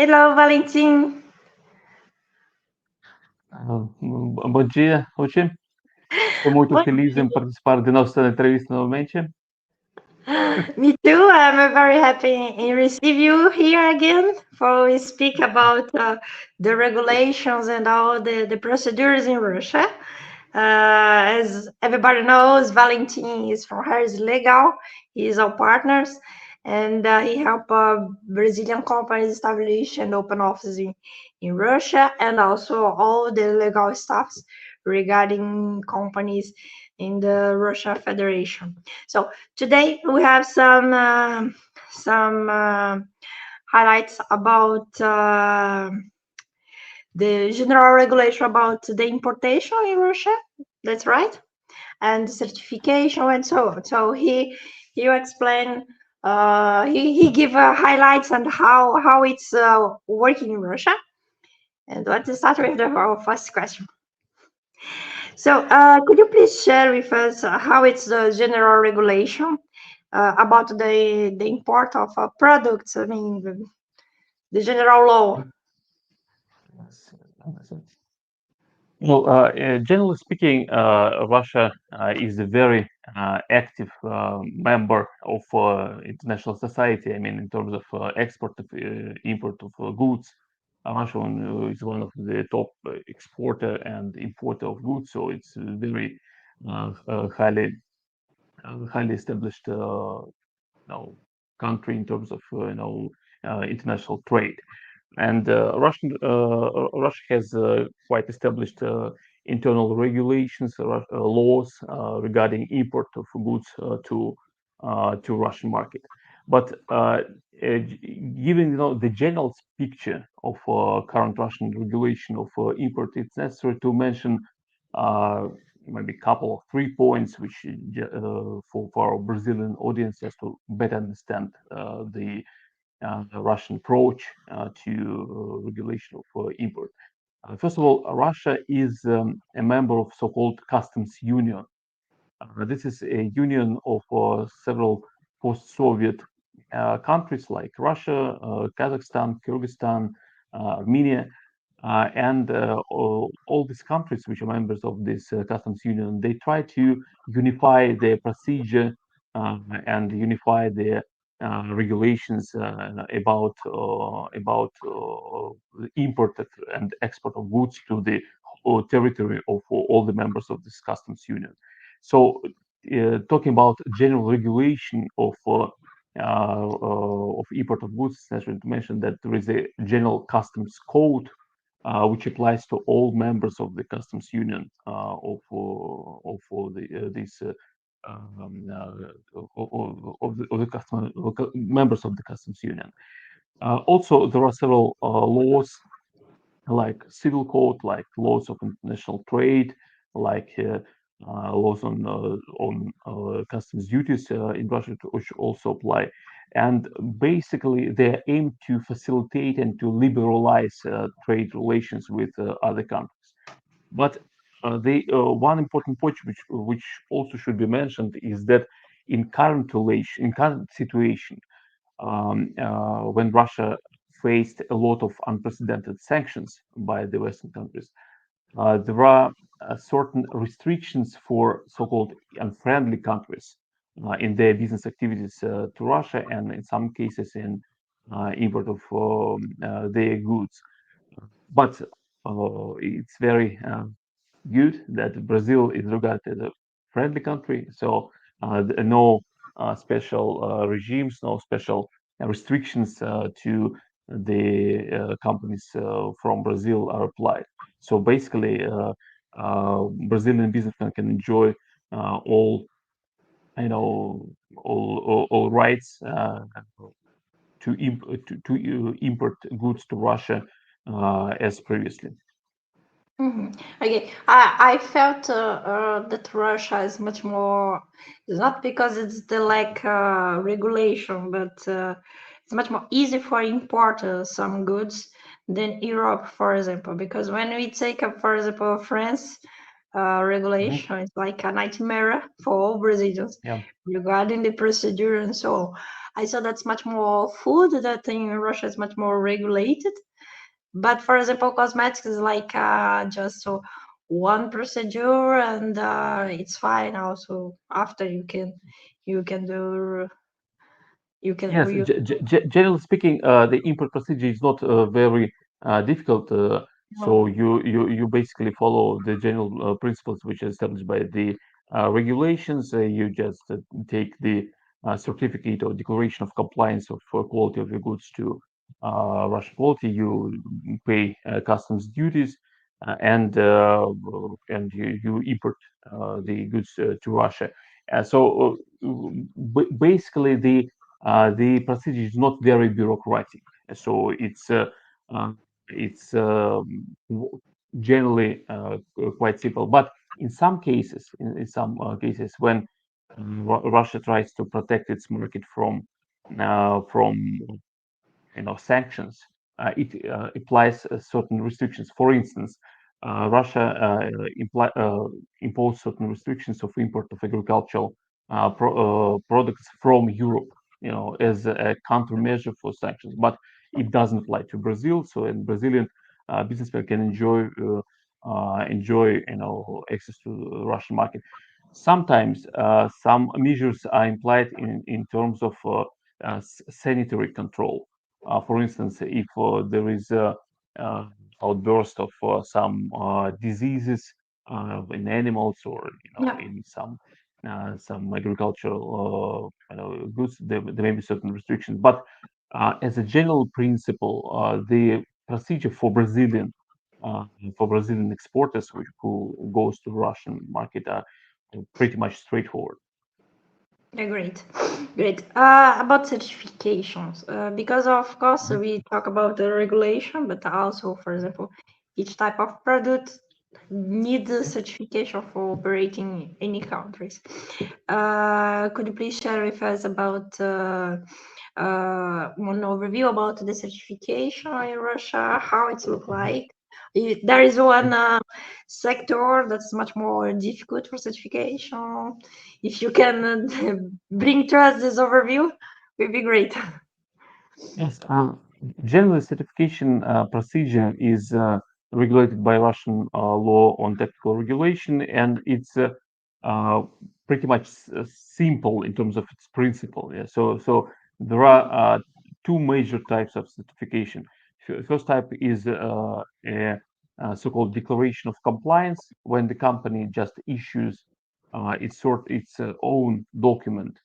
Hello, Valentim. Bom dia, Ruth. Estou muito Bom feliz em dia. participar de nossa entrevista novamente. Me too. I'm very happy in receive you here again for we speak about the regulations and all the procedures in Russia. As everybody knows, Valentin is from Harris Legal. He is our partners, and he helped Brazilian companies establish and open offices in Russia, and also all the legal stuffs regarding companies in the Russia Federation. So today we have some highlights about the general regulation about the importation in Russia. That's right, and certification and so on. So he will explain. He give highlights and how it's working in Russia. And let's start with the our first question. So, could you please share with us how it's the general regulation about the import of products? I mean, the general law. Generally speaking, Russia is a very active member of international society. I mean, in terms of export of import of goods, Russia is one of the top exporter and importer of goods. So it's very highly established know, country in terms of international trade. And Russia has quite established internal regulations, laws regarding import of goods to Russian market. But given the general picture of current Russian regulation of import, it's necessary to mention uh, maybe a couple of 3 points which for our Brazilian audience just to better understand the Russian approach to regulation of import. First of all, Russia is a member of so-called customs union. This is a union of several post-Soviet countries like Russia, Kazakhstan, Kyrgyzstan, Armenia, and all these countries which are members of this customs union. They try to unify their procedure and unify their regulations about import and export of goods to the territory of all the members of this customs union. So, talking about general regulation of import of goods, it's necessary to mention that there is a general customs code which applies to all members of the customs union these of the members of the customs union. Also, there are several laws like civil code, like laws of international trade, like laws on customs duties in Russia, which also apply. And basically, they aim to facilitate and to liberalize trade relations with other countries. But the one important point which also should be mentioned is that in current situation, when Russia faced a lot of unprecedented sanctions by the Western countries, there are certain restrictions for so-called unfriendly countries in their business activities to Russia, and in some cases in import of their goods. But it's very good that Brazil is regarded as a friendly country, so no special regimes, no special restrictions to the companies from Brazil are applied. So basically, Brazilian businessmen can enjoy all you know all rights to import goods to Russia as previously. Mhm. Okay, I felt that Russia is much more. It's not because it's the like regulation, but it's much more easy for import some goods than Europe, for example. Because when we take up, for example, France. Mhm. regulation is like a nightmare for all Brazilians Yeah. regarding the procedure and so on. I saw that's much more food that in Russia is much more regulated. But for example, cosmetics is like just so one procedure and it's fine. Also, after you can do you can Yes, you generally speaking, the import procedure is not very difficult. So know, you basically follow the general principles which are established by the regulations. You just take the certificate or declaration of compliance of quality of your goods to Russian quality. You pay customs duties, and you import the goods to Russia. Basically, the procedure is not very bureaucratic. So uh, it's generally quite simple. But in some cases, in some cases, when Russia tries to protect its market from sanctions, it applies certain restrictions. For instance, Russia imposed certain restrictions of import of agricultural products from Europe, as a countermeasure for sanctions. But it doesn't apply to Brazil. So, and Brazilian businessmen can enjoy access to the Russian market. Sometimes some measures are implied in terms of sanitary control. For instance, if there is a uh, outburst of some diseases in animals, or yeah. in some agricultural goods, there may be certain restrictions. But as a general principle, the procedure uh, for Brazilian exporters who goes to Russian market are pretty much straightforward. Yeah, great, great. About certifications, because of course Mhm. we talk about the regulation, but also, for example, each type of product needs a certification for operating in any countries. Could you please share with us about one overview about the certification in Russia, how it looks like? There is one sector that's much more difficult for certification. If you can bring to us this overview, would be great. Yes, generally certification procedure is regulated by Russian law on technical regulation, and it's uh, pretty much simple in terms of its principle. Yeah. So there are two major types of certification. First type is a so-called declaration of compliance, when the company just issues its own document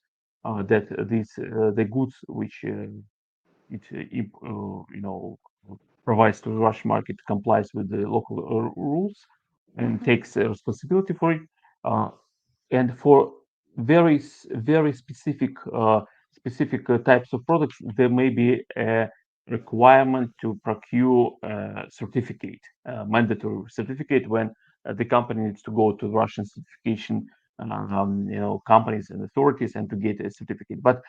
that the goods which provides to the Russian market, complies with the local rules, and Mhm. takes responsibility for it. Uh, and for very specific types of products, there may be a requirement to procure a certificate, a mandatory certificate, when the company needs to go to Russian certification companies and authorities, and to get a certificate. But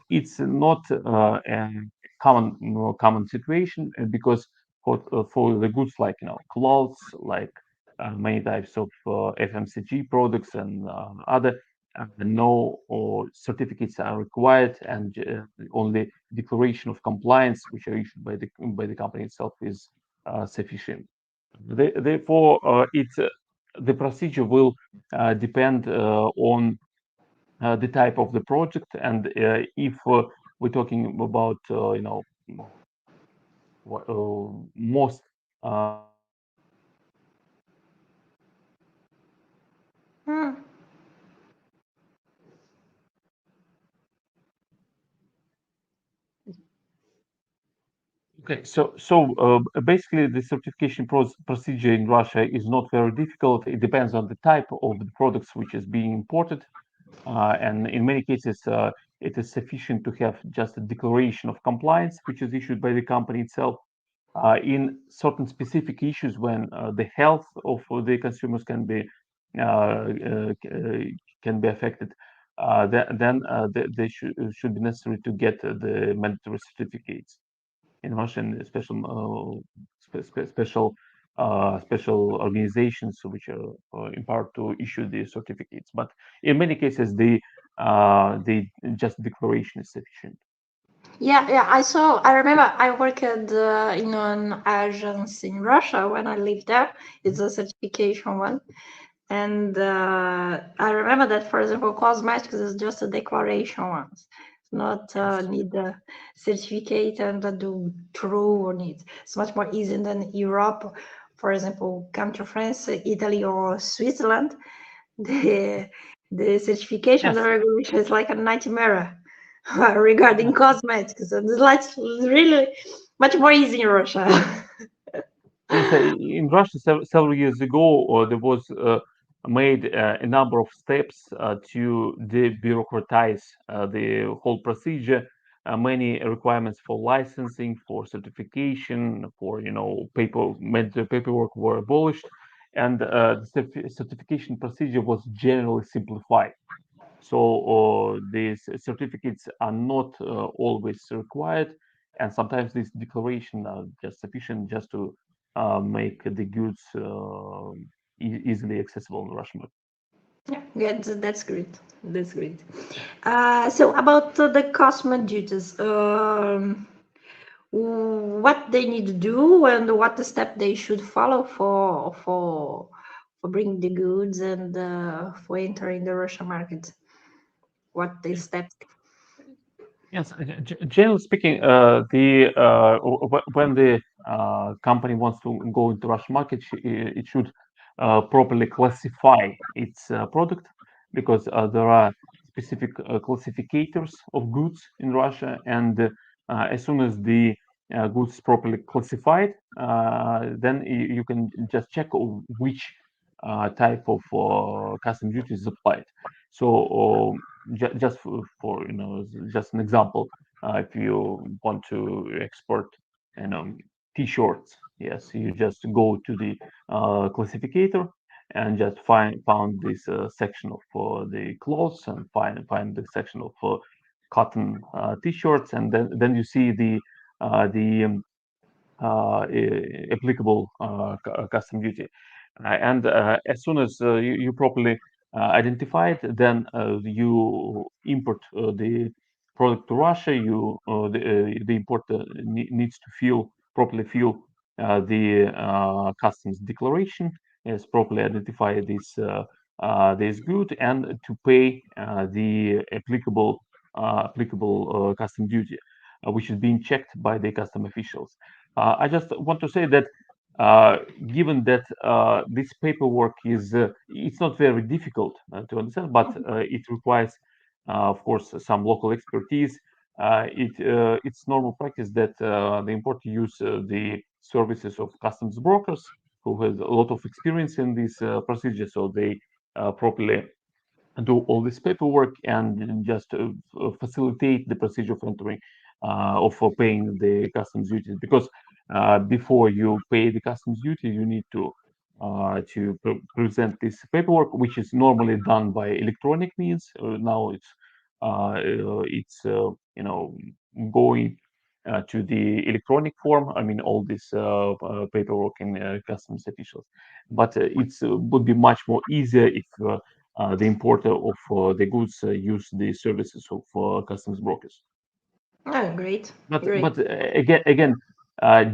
it's not a common situation, because for the goods like clothes, like many types of FMCG products, and other no or certificates are required, and only declaration of compliance, which are issued by the company itself, is sufficient. Therefore, the procedure will depend on the type of the project, and if we're talking about most Hmm. Okay, so basically, the certification procedure in Russia is not very difficult. It depends on the type of the products which is being imported, and in many cases, it is sufficient to have just a declaration of compliance, which is issued by the company itself. In certain specific issues, when the health of the consumers can be affected, they should be necessary to get the mandatory certificates in Russian special special organizations which are empowered to issue the certificates. But in many cases, the just declaration is sufficient. Yeah, yeah. I saw. I remember I worked in an agency in Russia when I lived there. It's a certification one, and I remember that, for example, cosmetics is just a declaration ones. It's not Yes. need a certificate and do true or need. It's much more easy than Europe. For example, come to France, Italy, or Switzerland. The the certification, the Yes. regulation is like a nightmare regarding Yeah. cosmetics, and it's like really much more easy in Russia. Yes, in Russia several years ago, there was made a number of steps to debureaucratize the whole procedure. Many requirements for licensing, for certification, for mandatory paperwork were abolished, and the certification procedure was generally simplified. So these certificates are not always required, and sometimes these declarations are just sufficient just to make the goods easily accessible in Russian market. Yeah, that's great. That's great. So about the customer duties, what they need to do and what the step they should follow for bringing the goods and for entering the Russian market. What the steps? Yes, generally speaking, when the company wants to go into Russian market, it should properly classify its product because there are specific classificators of goods in Russia, and as soon as the goods is properly classified, then you can just check which type of custom duty is applied. So just for just an example, if you want to export you know t-shirts, yes, you just go to the classificator and just found this section of the clothes and find the section of cotton t-shirts, and then you see the applicable custom duty. And as soon as you properly identify it, then you import the product to Russia. The importer needs to properly fill the customs declaration, is properly identify this good, and to pay the applicable custom duty, which is being checked by the custom officials. I just want to say that uh, given that this paperwork is it's not very difficult to understand, but it requires, of course, some local expertise. It's normal practice that the importer use the services of customs brokers who has a lot of experience in this procedure, so they properly do all this paperwork and just facilitate the procedure of entering of paying the customs duties, because before you pay the customs duty you need to present this paperwork, which is normally done by electronic means. Now it's going to the electronic form. I mean, all this paperwork in customs officials, but it's would be much more easier if the importer of the goods use the services of customs brokers. Oh, great, great. But again,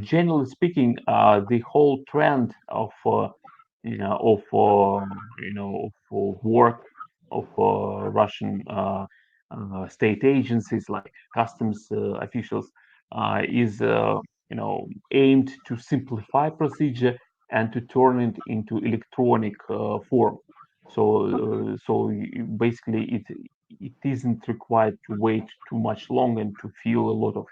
generally speaking, the whole trend of work of Russian state agencies like customs officials is aimed to simplify procedure and to turn it into electronic form. So basically, it isn't required to wait too much long and to fill a lot of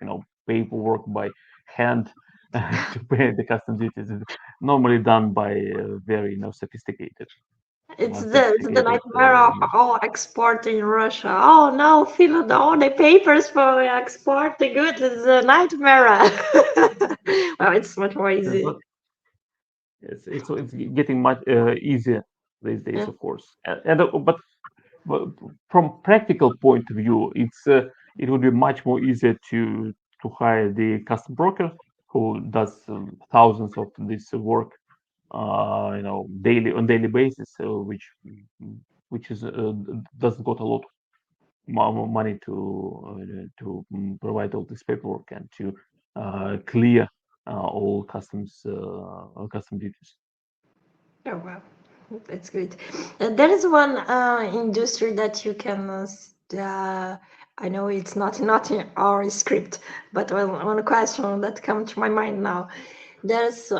paperwork by hand to pay the customs duties. It's normally done by very sophisticated It's the sophisticated nightmare of all export in Russia. Oh no, fill out all the papers for export the goods. It's a nightmare. Well, it's much more yes, easy. but it's getting much easier these days, Yeah. of course. But from practical point of view, it would be much more easier to hire the custom broker who does thousands of this work daily basis, which is doesn't got a lot of money to provide all this paperwork and to clear all custom duties. Oh, wow. That's great. There is one industry that you can, I know it's not in our script, but one question that comes to my mind now. There's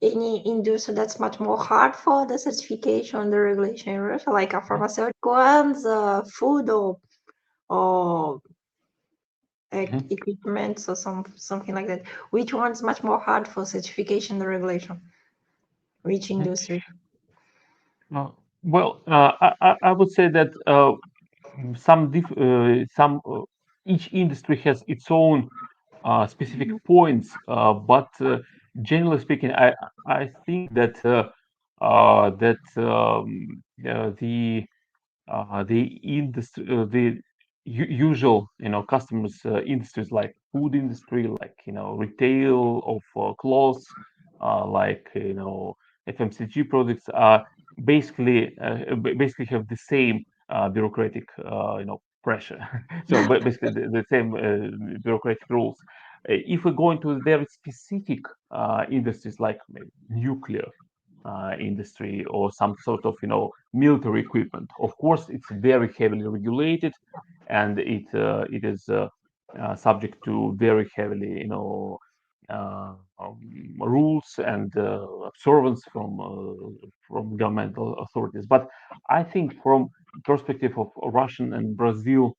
any industry that's much more hard for the certification, the regulation in Russia, like a pharmaceutical ones, food or Mhm. equipment or something like that. Which one's much more hard for certification, the regulation? Which industry? Uh, I would say that some each industry has its own specific points, but generally speaking, I think that the industry, the usual, customers industries like food industry, like retail of clothes, like FMCG products, are basically have the same bureaucratic pressure. So basically the same bureaucratic rules. If we go into very specific industries like maybe nuclear industry or some sort of military equipment. Of course, it's very heavily regulated, and it is subject to very heavily rules and observance from governmental authorities. But I think from perspective of Russian and Brazil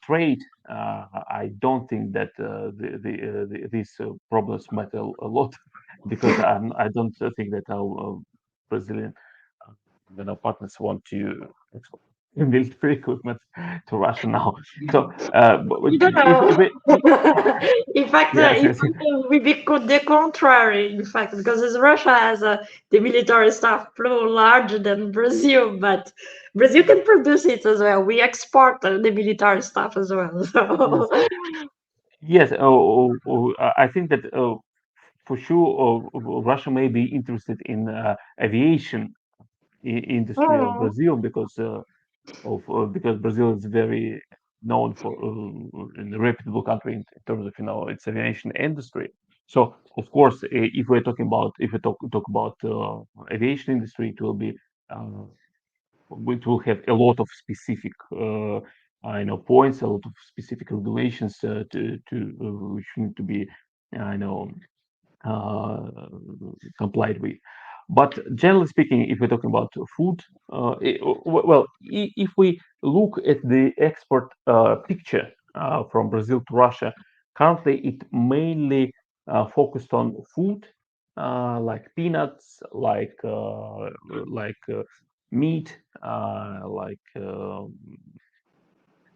trade, I don't think that these problems matter a lot because I don't think that our Brazilian partners want to export military equipment to Russia now. So, You don't if know. we, In fact, yes, it yes, might be the contrary. In fact, because Russia has the military staff larger than Brazil, but Brazil can produce it as well. We export the military stuff as well. So, yes, yes. I think that for sure, Russia may be interested in aviation industry of mm, Brazil because Brazil is very known for a reputable country in terms of its aviation industry. So of course, if we talk about aviation industry, uh, it will have a lot of specific points, a lot of specific regulations to which need to be I know uh, complied with. But generally speaking, if we're talking about food, if we look at the export picture from Brazil to Russia, currently it mainly focused on food, like peanuts, like meat, like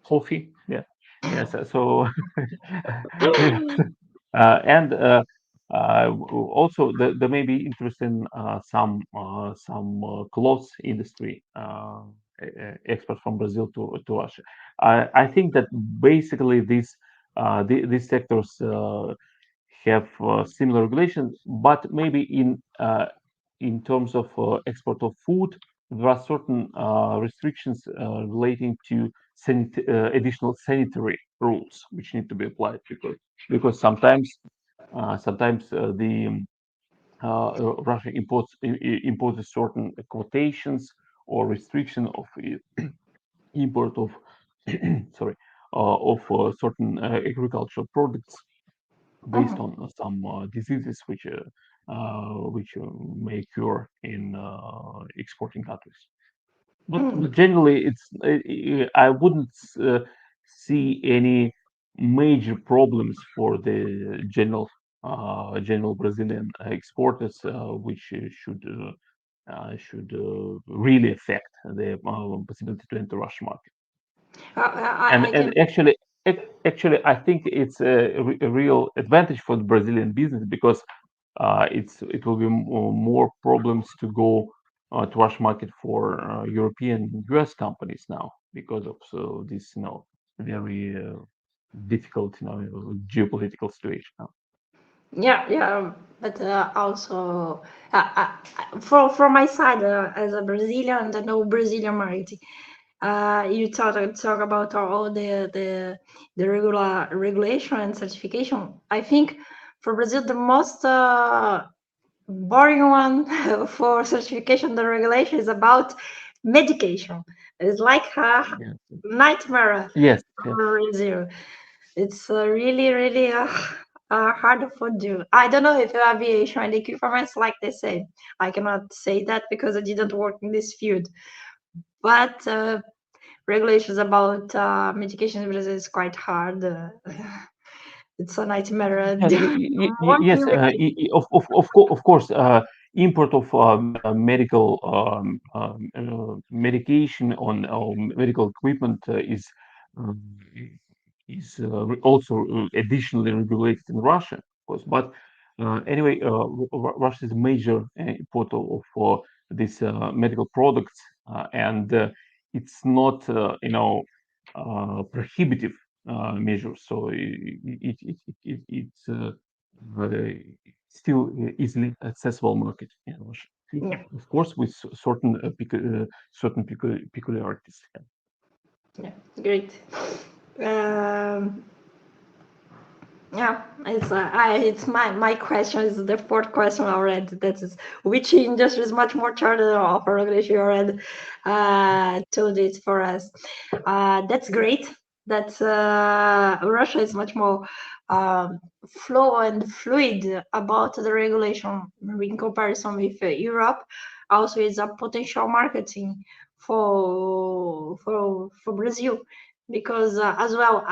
coffee. Yeah, yes. So, yeah. And also there may be interest in some clothes industry exports from Brazil to Russia. I think that basically these sectors have similar regulations, but maybe in terms of export of food, there are certain restrictions relating to additional sanitary rules which need to be applied because sometimes the Russia imposes certain quotations or restriction of import of sorry certain agricultural products based mhm. on some diseases which may occur in exporting countries. But generally, I wouldn't see any major problems for the general Brazilian exporters, which should really affect the possibility to enter Russian market. I And can. actually, I think it's a real advantage for the Brazilian business because it will be more problems to go to Russian market for European US companies now because of this very difficult geopolitical situation now. Yeah, yeah. but also from my side as a Brazilian and I know Brazilian market. You talk about all the regulation and certification. I think for Brazil the most boring one for certification the regulation is about medication. It's like a Yes, nightmare yes, yes. for Brazil. It's really hard for do. I don't know if aviation and equipment like they say. I cannot say that because I didn't work in this field. But regulations about medication in Brazil is quite hard. It's a nightmare. And yes, of course, import of medical medication on medical equipment um, also additionally regulated in Russia, of course. But anyway, Russia is a major importer of these medical products, and it's not, prohibitive measures. So it's still easily accessible market in Russia. Yeah, Of course, with certain peculiarities. yeah, great. Um, Yeah, it's my question is the fourth question already. That is, which industry is much more chartered of regulation you already told it for us. That's great. That's Russia is much more flow and fluid about the regulation in comparison with Europe. Also, it's a potential marketing for Brazil because as well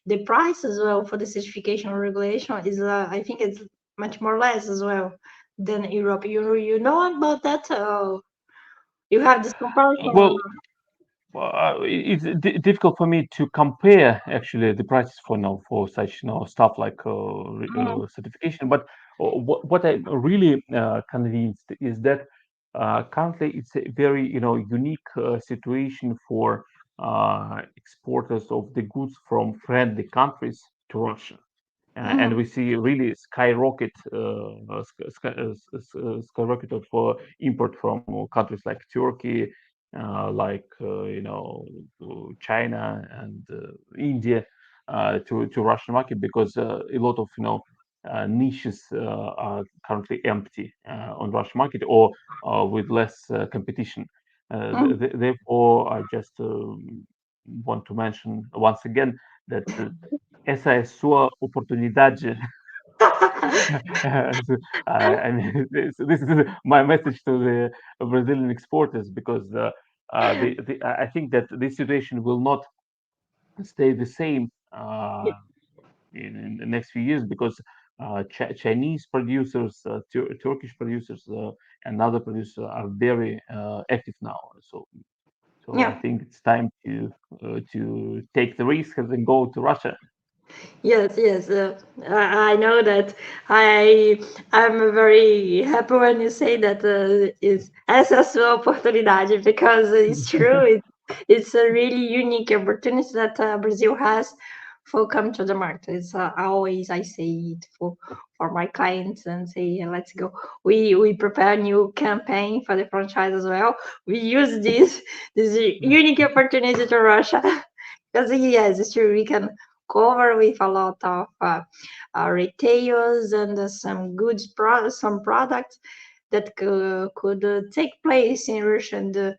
the price as well for the certification regulation is I think it's much more less as well than Europe. You know about that? You have this comparison? Well, it's difficult for me to compare actually the prices for now for such stuff like Mhm. certification. But what I'm really convinced is that currently it's a very unique situation for exporters of the goods from friendly countries to Russia. And Mhm. we see really skyrocket of import from countries like Turkey, like China and India to Russian market because a lot of niches are currently empty on Russian market or with less competition. Mhm. Therefore, I just want to mention once again that essa é a sua oportunidade. I mean, this is my message to the Brazilian exporters because I think that this situation will not stay the same in the next few years because Chinese producers, Turkish producers, and other producers are very active now. So I Yeah. think it's time to take the risk and then go to Russia. Yes, yes. I know that. I'm very happy when you say that is essa é a sua oportunidade because it's true. It's a really unique opportunity that Brazil has for come to the market. It's always I say it for my clients and say let's go. We prepare a new campaign for the franchise as well. We use this unique opportunity to Russia because yes, it's true. We can cover with a lot of retails and some goods some products that could take place in Russia and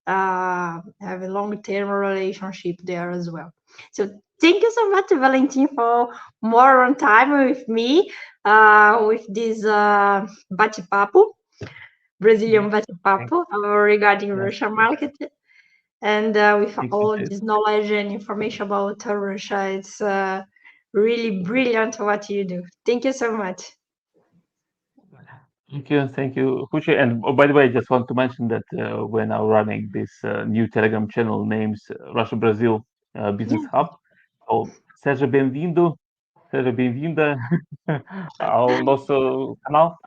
have a long-term relationship there as well. So thank you so much, Valentin, for more on time with me with this bate papo, Brazilian bate Thank, papo regarding yes, Russian yes. market. And with Thank you all too. this knowledge and information about Russia, it's really brilliant what you do. Thank you so much. Thank you, Kuchi. And by the way, I just want to mention that we're now running this new Telegram channel names Russia Brazil Business Yeah, Hub. So, seja bem-vinda ao nosso canal.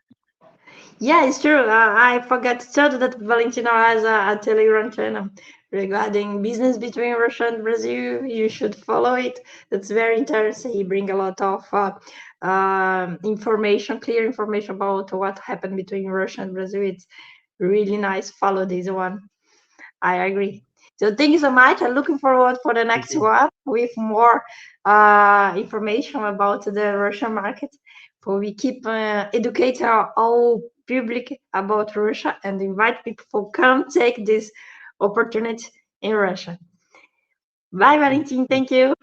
yeah, it's true. I forgot to tell you that Valentino has a Telegram channel. regarding business between Russia and Brazil. You should follow it. It's very interesting. He bring a lot of information, clear information about what happened between Russia and Brazil. It's really nice. Follow this one. I agree. So thank you so much. I'm looking forward for the next one with more information about the Russian market. So we keep educating our all public about Russia and invite people to come take this opportunity in Russia. Bye, Valentin. Thank you.